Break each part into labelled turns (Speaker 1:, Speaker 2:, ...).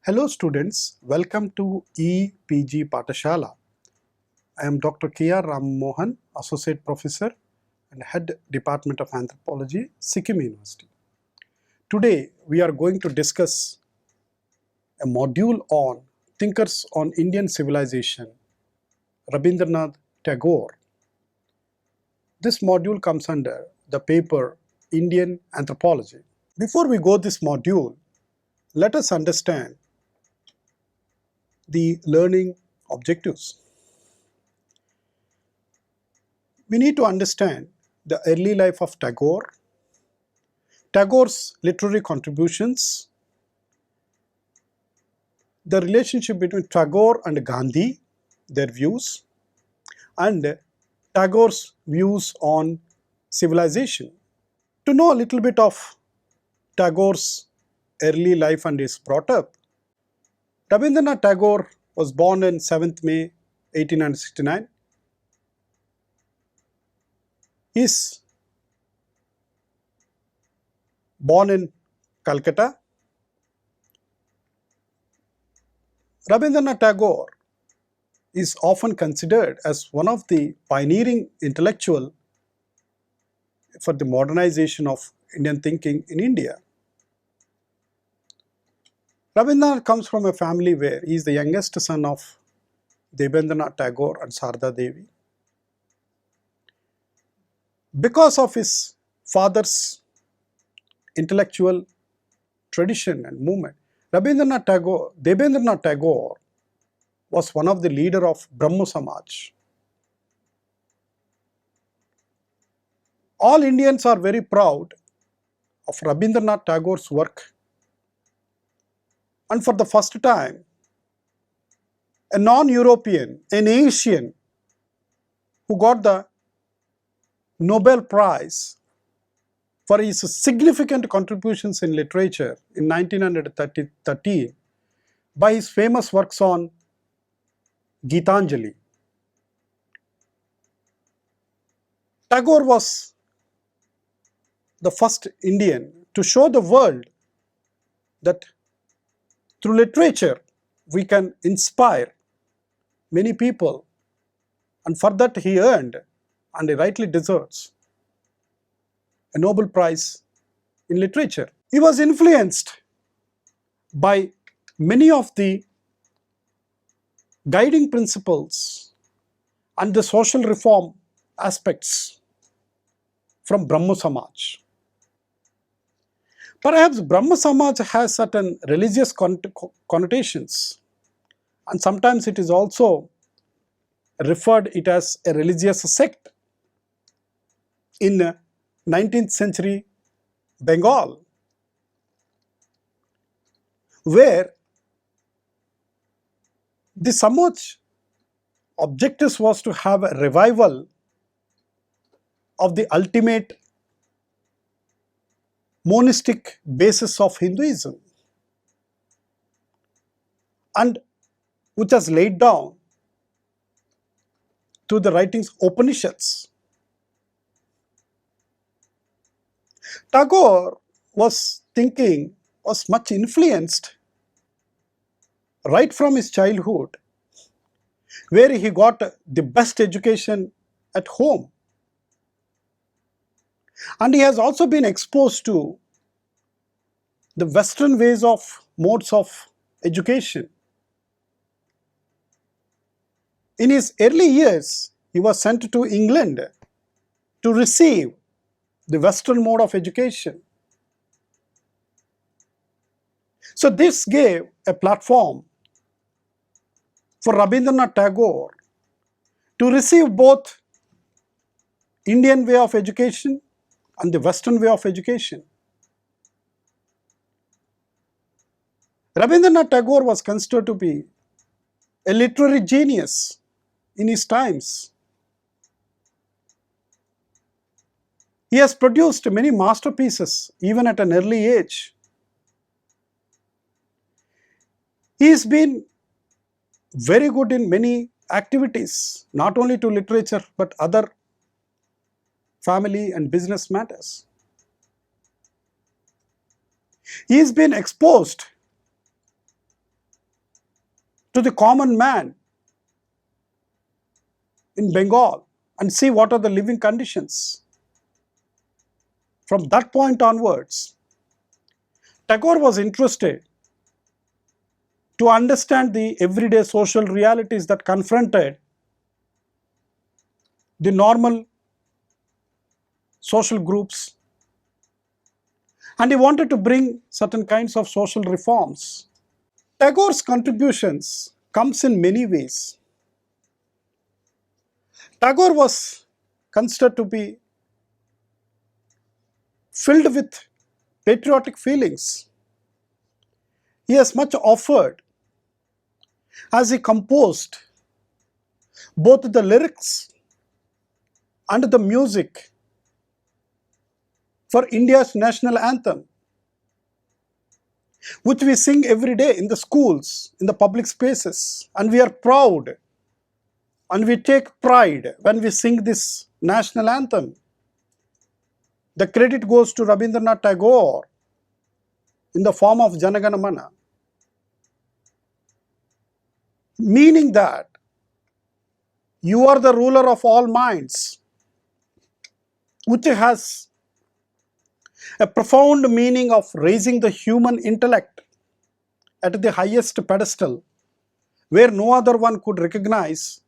Speaker 1: Hello students, welcome to EPG Patashala. I am Dr. K.R. Ram Mohan, Associate Professor and Head Department of Anthropology, Sikkim University. Today we are going to discuss a module on thinkers on Indian civilization, Rabindranath Tagore. This module comes under the paper Indian Anthropology. Before we go this module, let us understand the learning objectives. We need to understand the early life of Tagore, Tagore's literary contributions, the relationship between Tagore and Gandhi, their views, and Tagore's views on civilization. To know a little bit of Tagore's early life and his brought up, Rabindranath Tagore was born on 7th May 1869. He is born in Calcutta. Rabindranath Tagore is often considered as one of the pioneering intellectuals for the modernization of Indian thinking in India. Rabindranath comes from a family where he is the youngest son of Debendranath Tagore and Sarada Devi. Because of his father's intellectual tradition and movement, Debendranath Tagore was one of the leaders of Brahmo Samaj. All Indians are very proud of Rabindranath Tagore's work, and for the first time, a non-European, an Asian who got the Nobel Prize for his significant contributions in literature in 1913 by his famous works on Gitanjali. Tagore was the first Indian to show the world that through literature we can inspire many people, and for that he earned, and he rightly deserves, a Nobel Prize in literature. He was influenced by many of the guiding principles and the social reform aspects from Brahmo Samaj. Perhaps Brahmo Samaj has certain religious connotations, and sometimes it is also referred it as a religious sect in 19th century Bengal, where the Samaj objectives was to have a revival of the ultimate monistic basis of Hinduism, and which was laid down through the writings Upanishads. Tagore was much influenced right from his childhood, where he got the best education at home. And he has also been exposed to the Western modes of education. In his early years, he was sent to England to receive the Western mode of education. So this gave a platform for Rabindranath Tagore to receive both Indian way of education and the Western way of education. Rabindranath Tagore was considered to be a literary genius in his times. He has produced many masterpieces even at an early age. He has been very good in many activities, not only to literature but other family and business matters. He has been exposed to the common man in Bengal and see what are the living conditions. From that point onwards, Tagore was interested to understand the everyday social realities that confronted the normal social groups, and he wanted to bring certain kinds of social reforms. Tagore's contributions comes in many ways. Tagore was considered to be filled with patriotic feelings. He has much offered as he composed both the lyrics and the music for India's national anthem, which we sing every day in the schools, in the public spaces, and we are proud and we take pride when we sing this national anthem. The credit goes to Rabindranath Tagore in the form of Jana Gana Mana, meaning that you are the ruler of all minds, which has a profound meaning of raising the human intellect at the highest pedestal, where no other one could recognize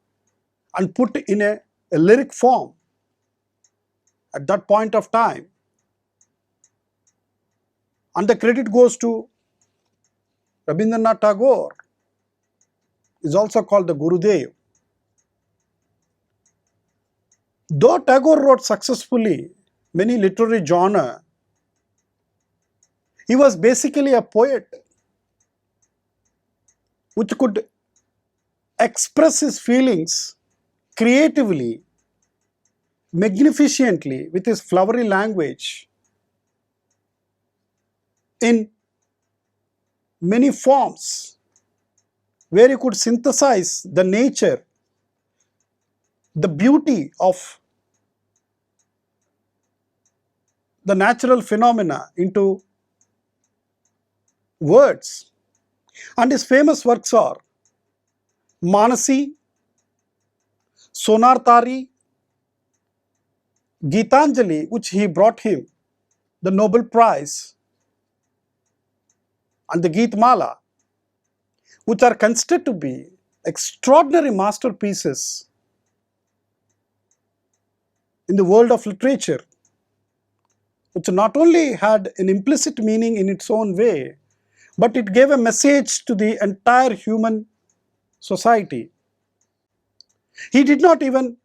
Speaker 1: and put in a lyric form at that point of time. And the credit goes to Rabindranath Tagore, is also called the Gurudev. Though Tagore wrote successfully many literary genres, he was basically a poet which could express his feelings creatively, magnificently with his flowery language in many forms, where he could synthesize the nature, the beauty of the natural phenomena into words. And his famous works are Manasi, Sonartari, Gitanjali, which he brought him the Nobel Prize, and the Geetmala, which are considered to be extraordinary masterpieces in the world of literature, which not only had an implicit meaning in its own way, but it gave a message to the entire human society. He did not even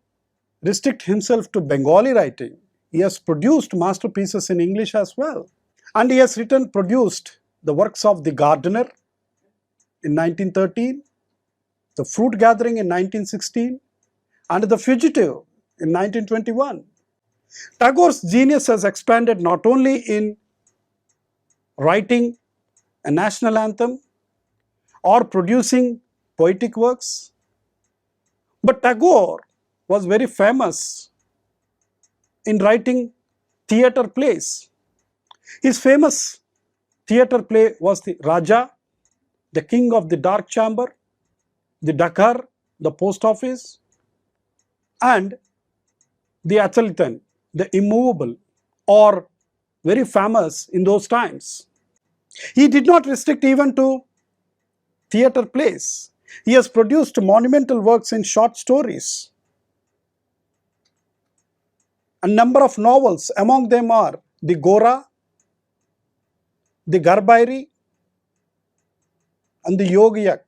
Speaker 1: restrict himself to Bengali writing. He has produced masterpieces in English as well. And he has produced the works of The Gardener in 1913, The Fruit Gathering in 1916, and The Fugitive in 1921. Tagore's genius has expanded not only in writing a national anthem or producing poetic works, but Tagore was very famous in writing theatre plays. His famous theatre play was the Raja, the King of the Dark Chamber, the Dakhar, the Post Office, and the Achalitan, the Immovable, or very famous in those times. He did not restrict even to theatre plays. He has produced monumental works in short stories. A number of novels, among them are The Gora, The Garbairi, and The Yogiyak,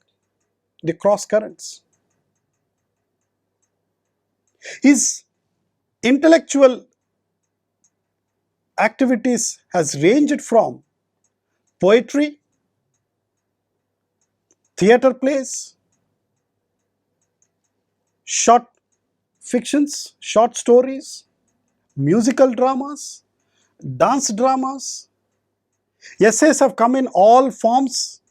Speaker 1: The Cross Currents. His intellectual activities has ranged from poetry, theatre plays, short fictions, short stories, musical dramas, dance dramas. Essays have come in all forms.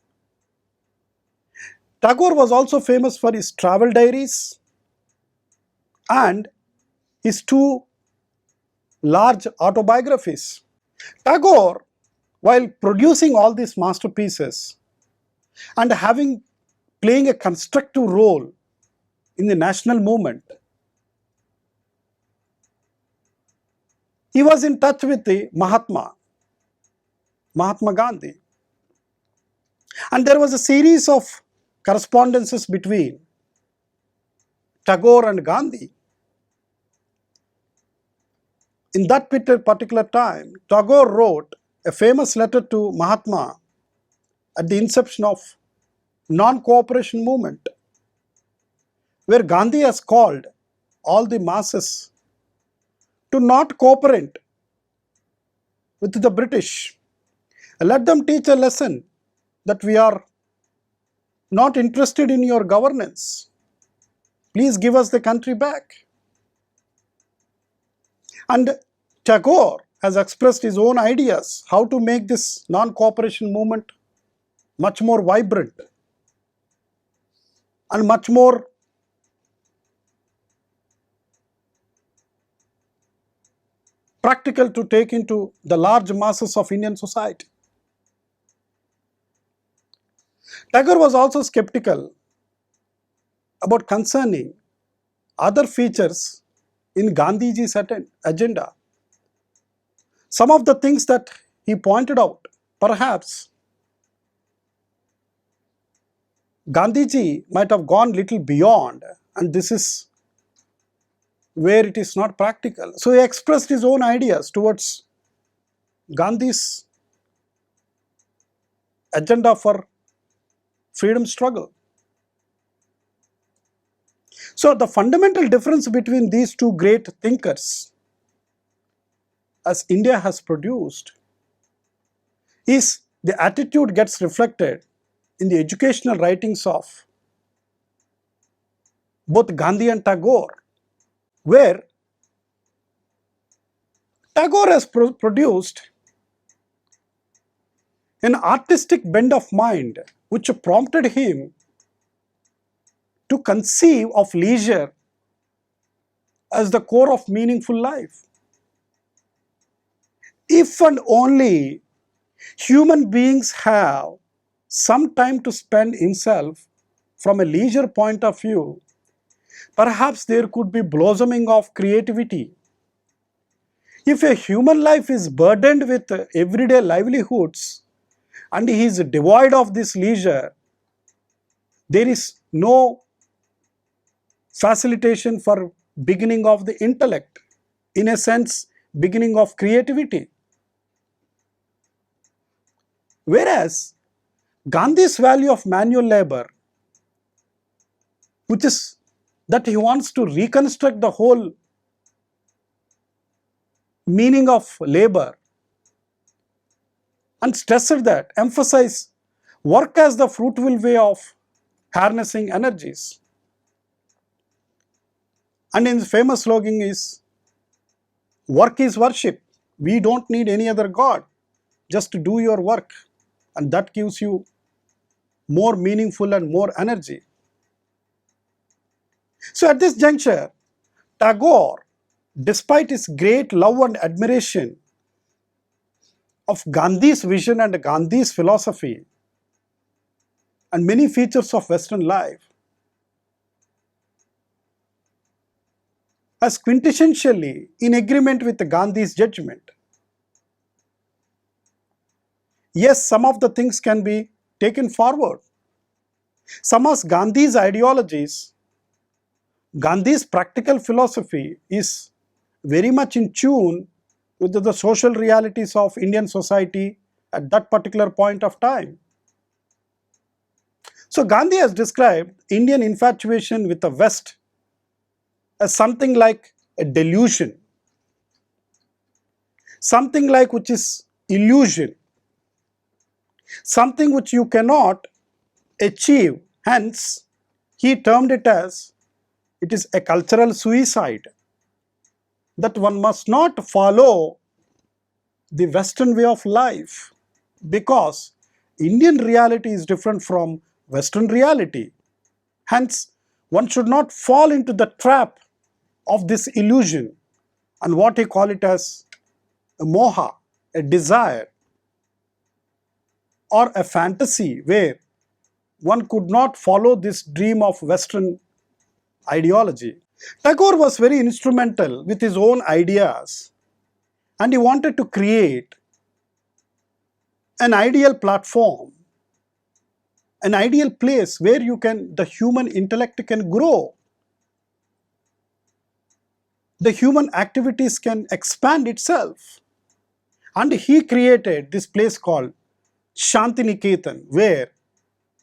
Speaker 1: Tagore was also famous for his travel diaries and his two large autobiographies. Tagore, while producing all these masterpieces and having playing a constructive role in the national movement. He was in touch with the Mahatma Gandhi, and there was a series of correspondences between Tagore and Gandhi. In that particular time, Tagore wrote a famous letter to Mahatma at the inception of non-cooperation movement, where Gandhi has called all the masses to not cooperate with the British. Let them teach a lesson that we are not interested in your governance. Please give us the country back. And Tagore has expressed his own ideas how to make this non-cooperation movement much more vibrant and much more practical to take into the large masses of Indian society. Tagore was also skeptical about concerning other features in Gandhiji's agenda. Some of the things that he pointed out, perhaps Gandhiji might have gone little beyond, and this is where it is not practical. So he expressed his own ideas towards Gandhi's agenda for freedom struggle. So the fundamental difference between these two great thinkers, as India has produced, is the attitude gets reflected in the educational writings of both Gandhi and Tagore, where Tagore has produced an artistic bent of mind which prompted him to conceive of leisure as the core of meaningful life. If and only human beings have some time to spend himself from a leisure point of view, perhaps there could be blossoming of creativity. If a human life is burdened with everyday livelihoods and he is devoid of this leisure, there is no facilitation for beginning of the intellect, in a sense, beginning of creativity. Whereas Gandhi's value of manual labor, which is that he wants to reconstruct the whole meaning of labor, and stressed that, emphasize work as the fruitful way of harnessing energies. And his famous slogan is, work is worship. We don't need any other God. Just to do your work, and that gives you more meaningful and more energy. So at this juncture, Tagore, despite his great love and admiration of Gandhi's vision and Gandhi's philosophy and many features of Western life, as quintessentially in agreement with Gandhi's judgment. Yes, some of the things can be taken forward. Some of Gandhi's ideologies, Gandhi's practical philosophy is very much in tune with the social realities of Indian society at that particular point of time. So Gandhi has described Indian infatuation with the West as something like a delusion, something like which is illusion, something which you cannot achieve. Hence, he termed it as, it is a cultural suicide, that one must not follow the Western way of life because Indian reality is different from Western reality. Hence, one should not fall into the trap of this illusion and what he call it as a moha, a desire or a fantasy where one could not follow this dream of Western ideology. Tagore was very instrumental with his own ideas, and he wanted to create an ideal platform, an ideal place where the human intellect can grow. The human activities can expand itself. And he created this place called Shantiniketan, where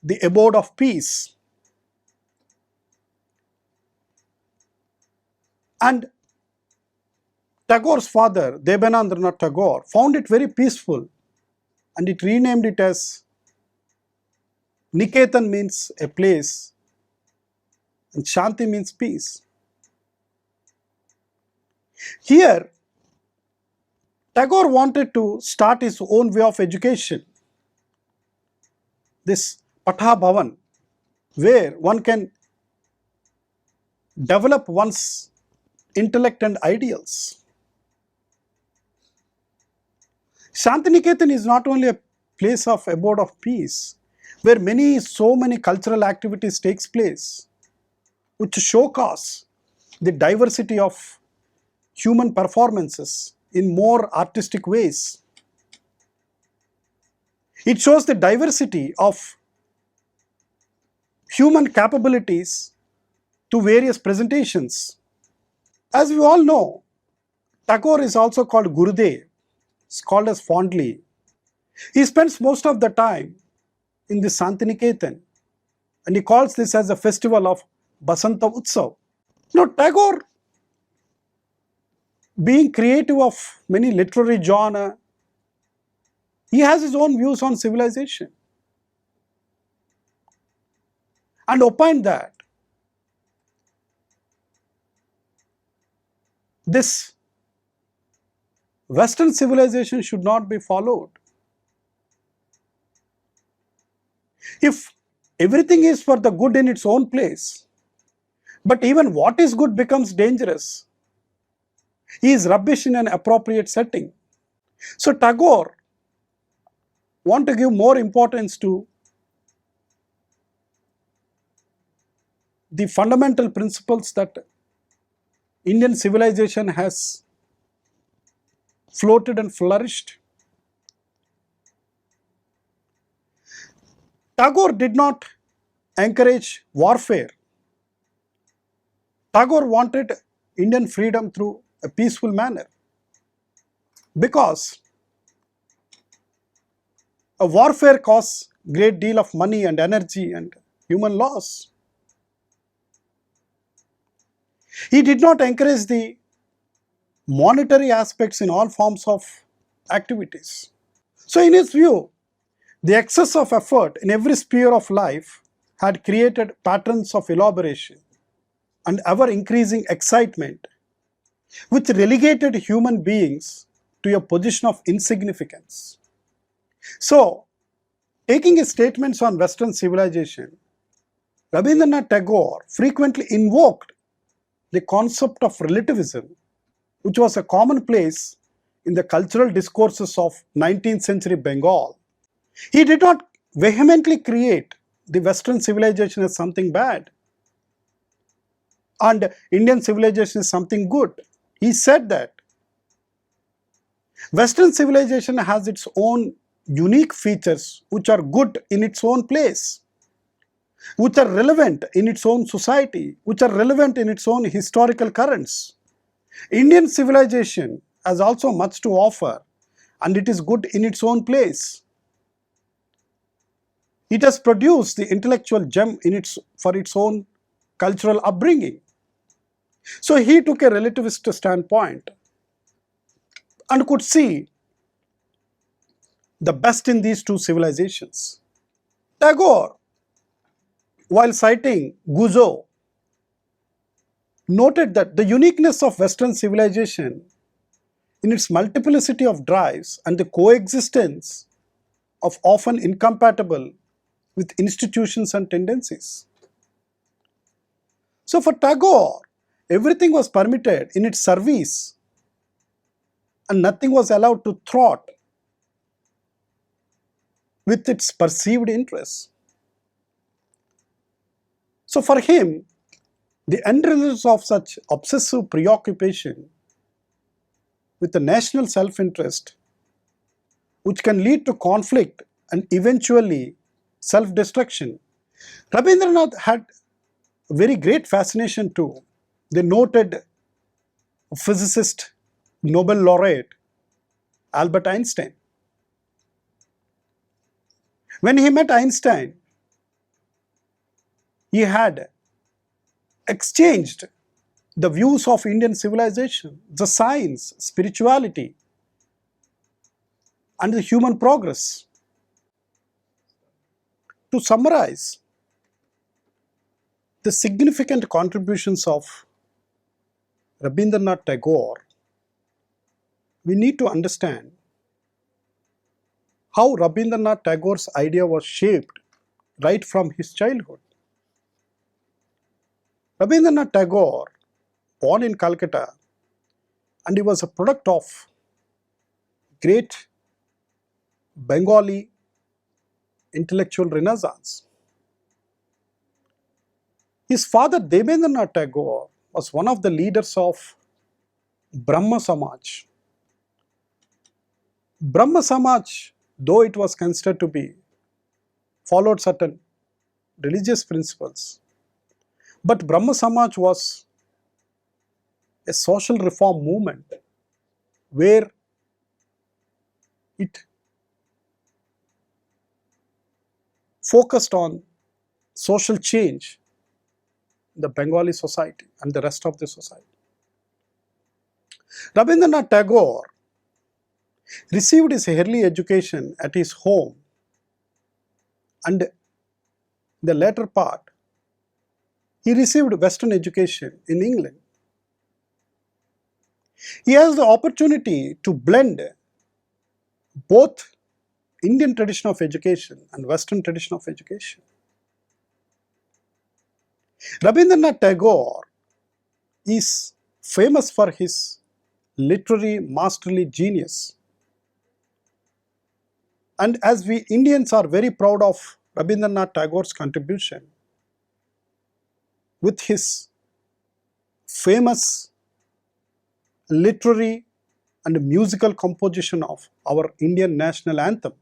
Speaker 1: the abode of peace. And Tagore's father, Debanandranath Tagore, found it very peaceful, and it renamed it as Niketan, means a place, and Shanti means peace. Here, Tagore wanted to start his own way of education, this Patha Bhavan, where one can develop one's intellect and ideals. Shantiniketan is not only a place of abode of peace, where so many cultural activities takes place, which showcase the diversity of human performances in more artistic ways. It shows the diversity of human capabilities to various presentations. As we all know, Tagore is also called Gurudev. It's called as fondly. He spends most of the time in this Shantiniketan, and he calls this as a festival of Basanta Utsav. Now, Tagore, being creative of many literary genre, he has his own views on civilization, and opined that this Western civilization should not be followed. If everything is for the good in its own place, but even what is good becomes dangerous, is rubbish in an appropriate setting. So Tagore want to give more importance to the fundamental principles that Indian civilization has floated and flourished. Tagore did not encourage warfare. Tagore wanted Indian freedom through a peaceful manner, because a warfare costs great deal of money and energy and human loss. He did not encourage the monetary aspects in all forms of activities. So in his view, the excess of effort in every sphere of life had created patterns of elaboration and ever increasing excitement, which relegated human beings to a position of insignificance. So, taking his statements on Western civilization, Rabindranath Tagore frequently invoked the concept of relativism, which was a commonplace in the cultural discourses of 19th century Bengal. He did not vehemently create the Western civilization as something bad and Indian civilization is something good. He said that Western civilization has its own unique features which are good in its own place, which are relevant in its own society, which are relevant in its own historical currents. Indian civilization has also much to offer, and it is good in its own place. It has produced the intellectual gem for its own cultural upbringing. So he took a relativist standpoint and could see the best in these two civilizations. Tagore, while citing Guizot, noted that the uniqueness of Western civilization in its multiplicity of drives and the coexistence of often incompatible with institutions and tendencies. So for Tagore, everything was permitted in its service and nothing was allowed to thwart with its perceived interests. So for him, the end results of such obsessive preoccupation with the national self-interest, which can lead to conflict and eventually self-destruction. Rabindranath had very great fascination to the noted physicist, Nobel laureate Albert Einstein. When he met Einstein, he had exchanged the views of Indian civilization, the science, spirituality, and the human progress. To summarize the significant contributions of Rabindranath Tagore, we need to understand how Rabindranath Tagore's idea was shaped right from his childhood. Rabindranath Tagore, born in Calcutta, and he was a product of great Bengali intellectual renaissance. His father Debendranath Tagore was one of the leaders of Brahma Samaj. Brahma Samaj, though it was considered to be followed certain religious principles, but Brahma Samaj was a social reform movement where it focused on social change in the Bengali society and the rest of the society. Rabindranath Tagore received his early education at his home, and the later part he received Western education in England. He has the opportunity to blend both Indian tradition of education and Western tradition of education. Rabindranath Tagore is famous for his literary masterly genius. And as we Indians are very proud of Rabindranath Tagore's contribution with his famous literary and musical composition of our Indian national anthem.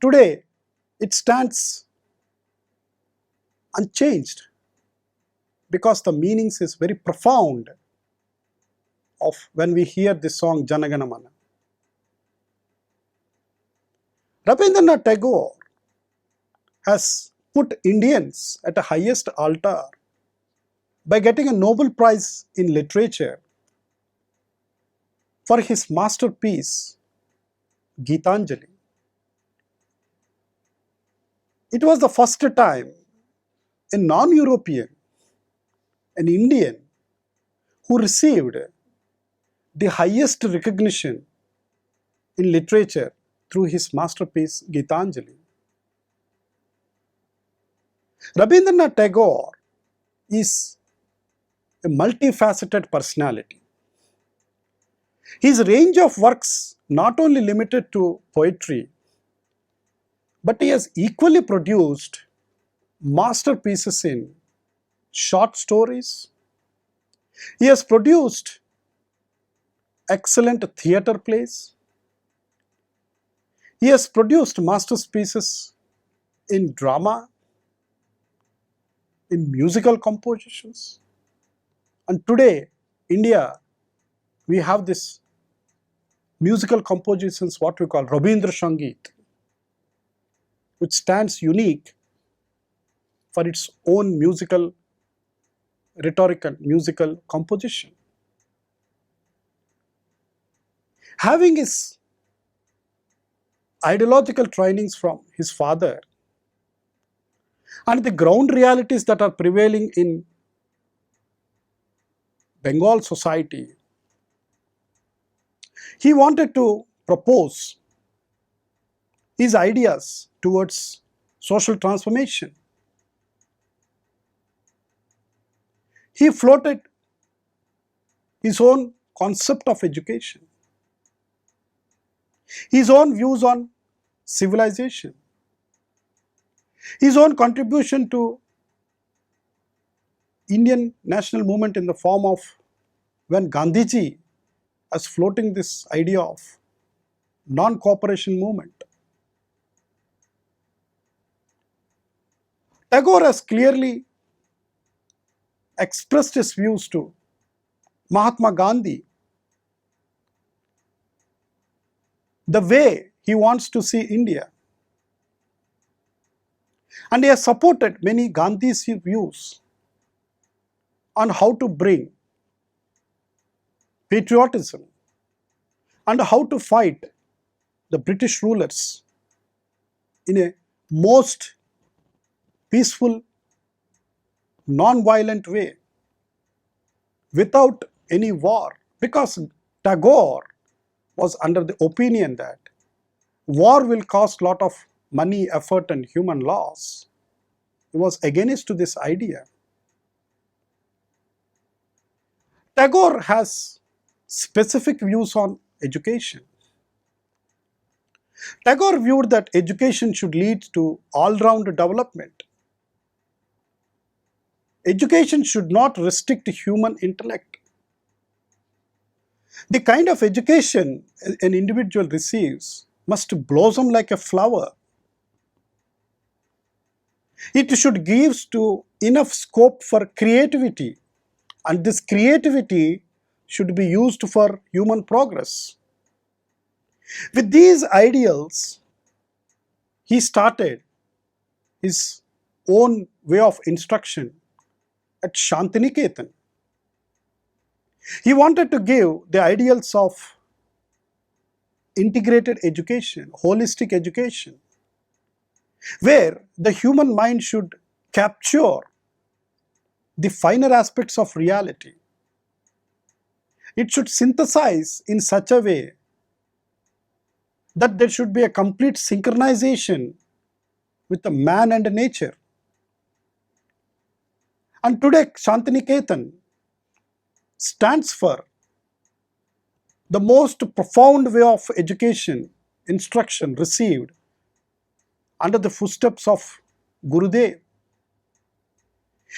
Speaker 1: Today, it stands unchanged because the meanings is very profound of when we hear this song Jana Gana Mana. Rabindranath Tagore has put Indians at the highest altar by getting a Nobel Prize in Literature for his masterpiece Gitanjali. It was the first time a non-European, an Indian, who received the highest recognition in literature through his masterpiece Gitanjali. Rabindranath Tagore is a multifaceted personality. His range of works not only limited to poetry, but he has equally produced masterpieces in short stories. He has produced excellent theatre plays. He has produced masterpieces in drama, in musical compositions. And today, India, we have this musical compositions, what we call Rabindra Sangeet, which stands unique for its own musical, rhetorical, musical composition. Having his ideological trainings from his father and the ground realities that are prevailing in Bengal society, he wanted to propose his ideas towards social transformation. He floated his own concept of education, his own views on civilization. His own contribution to Indian national movement in the form of when Gandhiji was floating this idea of non-cooperation movement. Tagore has clearly expressed his views to Mahatma Gandhi, the way he wants to see India. And he has supported many Gandhi's views on how to bring patriotism and how to fight the British rulers in a most peaceful, non-violent way without any war, because Tagore was under the opinion that war will cost a lot of money, effort and human loss. He was against to this idea. Tagore has specific views on education. Tagore viewed that education should lead to all-round development. Education should not restrict human intellect. The kind of education an individual receives must blossom like a flower. It should give to enough scope for creativity, and this creativity should be used for human progress. With these ideals, he started his own way of instruction at Shantiniketan. He wanted to give the ideals of integrated education, holistic education, where the human mind should capture the finer aspects of reality. It should synthesize in such a way that there should be a complete synchronization with the man and nature. And today Shantiniketan stands for the most profound way of education, instruction received under the footsteps of Gurudev.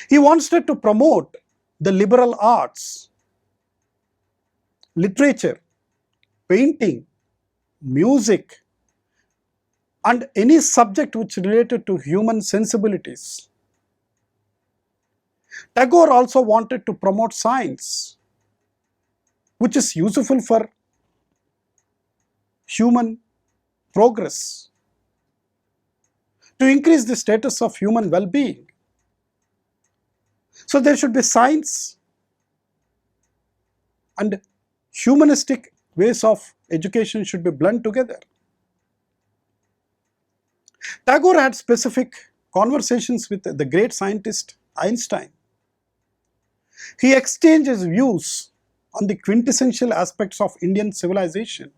Speaker 1: He wanted to promote the liberal arts, literature, painting, music, and any subject which related to human sensibilities. Tagore also wanted to promote science, which is useful for human progress, to increase the status of human well-being. So there should be science and humanistic ways of education should be blended together. Tagore had specific conversations with the great scientist Einstein. He exchanged his views on the quintessential aspects of Indian civilization.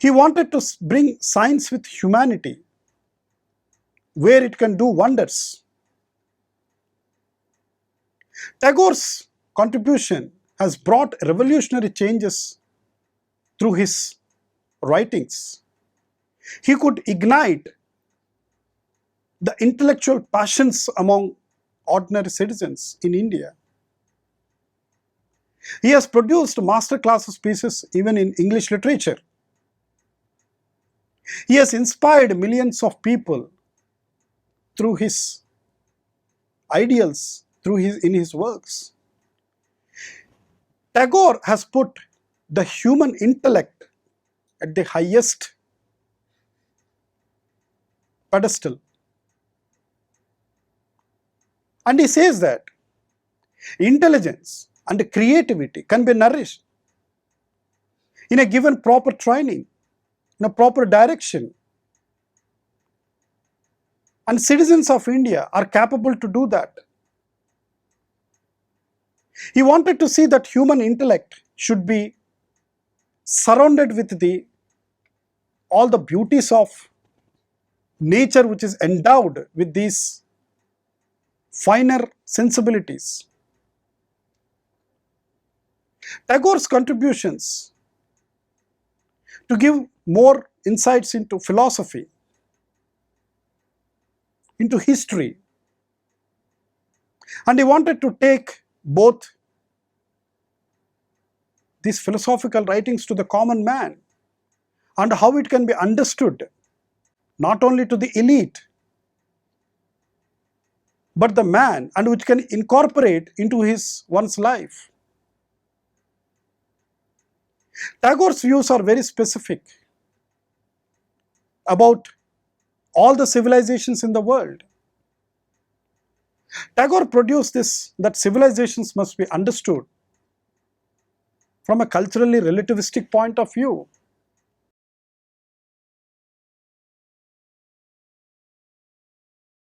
Speaker 1: He wanted to bring science with humanity, where it can do wonders. Tagore's contribution has brought revolutionary changes through his writings. He could ignite the intellectual passions among ordinary citizens in India. He has produced masterclass pieces even in English literature. He has inspired millions of people through his ideals, in his works. Tagore has put the human intellect at the highest pedestal. And he says that intelligence and creativity can be nourished in a given proper training, in a proper direction. And citizens of India are capable to do that. He wanted to see that human intellect should be surrounded with all the beauties of nature, which is endowed with these finer sensibilities. Tagore's contributions to give more insights into philosophy into history. And he wanted to take both these philosophical writings to the common man and how it can be understood not only to the elite but the man, and which can incorporate into one's life. Tagore's views are very specific about all the civilizations in the world. Tagore produced that civilizations must be understood from a culturally relativistic point of view.